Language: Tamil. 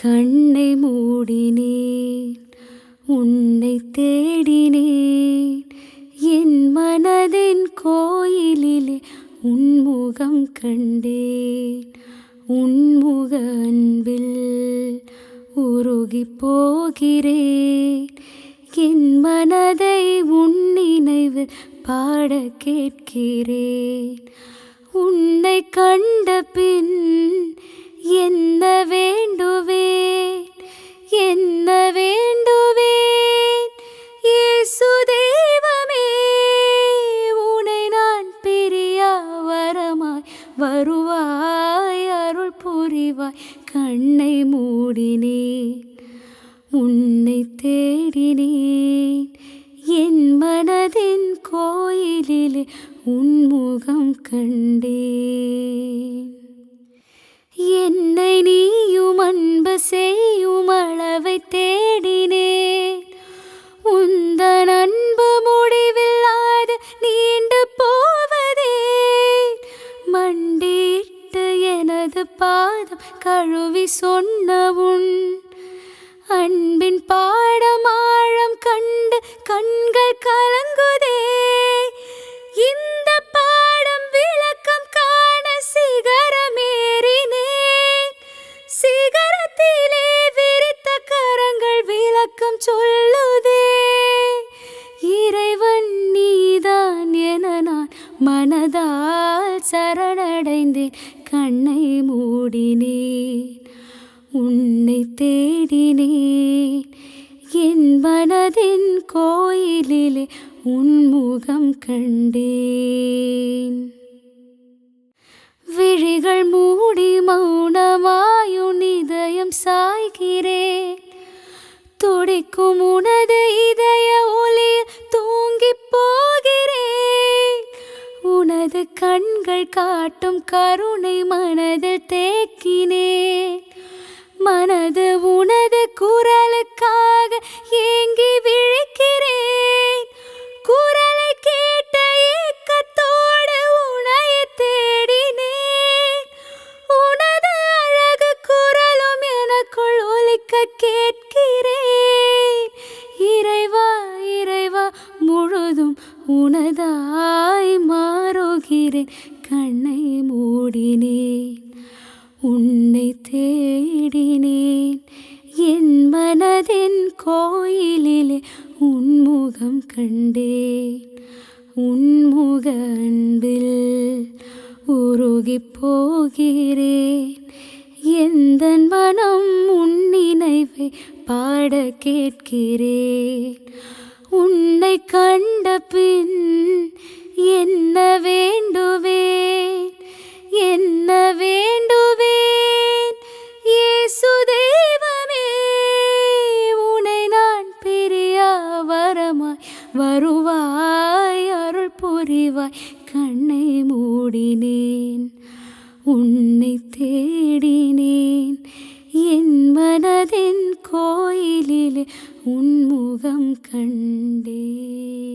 கண்ணை மூடினேன், உன்னை தேடினேன். என் மனதின் கோயிலிலே உன்முகம் கண்டேன். உன்முக அன்பில் உருகி போகிறேன். என் மனதை உன் நினைவு பாட கேட்கிறேன். உன்னை கண்ட பின் என்ன வேண்டுவேன், என்ன வேண்டுவேன்? இயேசு தெய்வமே, உன்னை நான் பிரியா வரமாய் வருவாய், அருள் புரிவாய். கண்ணை மூடினேன், உன்னை தேடினேன். என் மனதின் கோயிலிலே உன்முகம் கண்டேன். என்னை நீயும் அன்பு செய்யும் அளவை தேடினேன். உந்தன் அன்பு முடிவில்லாது நீண்டு போவதே. மண்டியிட்டு எனது பாதம் கழுவி சொன்ன உன் அன்பின் பாடம் ஆழம் கண்டு கண்கள் கலங்குதே. இந்த பாடம் விளக்கம் காண சிகரமேறினேன். சிகரத்திலே விரித்த கரங்கள் விளக்கம் சொல்லுதே. இறைவன் நீதான் என நான் மனதால் சரணடைந்தேன். கண்ணை மூடினேன், உன்னை தேடினேன். என் மனதின் கோயிலிலே உன்முகம் கண்டேன். விழிகள் மூடி மௌனமாயுன் இதயம் சாய்கிறேன். துடிக்கும் உனது இதய ஒளியில் தூங்கி போகிறேன். உனது கண்கள் காட்டும் கருணை மனதில் தேக்கினேன். மனது உனது குரலுக்காக ஏங்கி விழிக்கிறேன். குரலை கேட்ட ஏக்கத்தோடு உன்னை தேடினேன். உனது அழகு குரலும் எனக்குள் ஒலிக்க கேட்கிறேன். இறைவா, இறைவா, முழுதும் உனதாய் மாறுகிறேன். கண்ணை மூடினேன், உன்னை தேடினேன். என் மனதின் கோயிலிலே உன்முகம் கண்டேன். உன்முக அன்பில் உருகி போகிறேன். எந்தன் மனம் உன் நினைவை பாட கேட்கிறேன். உன்னை கண்ட பின் என்ன வேண்டுவேன், என்ன வேண்டுவேன்? இயேசு தெய்வமே, உன்னை நான் பிரியா வரமாய் வருவாய், அருள் புரிவாய். கண்ணை மூடினேன், உன்னை தேடினேன். என் மனதின் கோயிலிலே உன்முகம் கண்டேன்.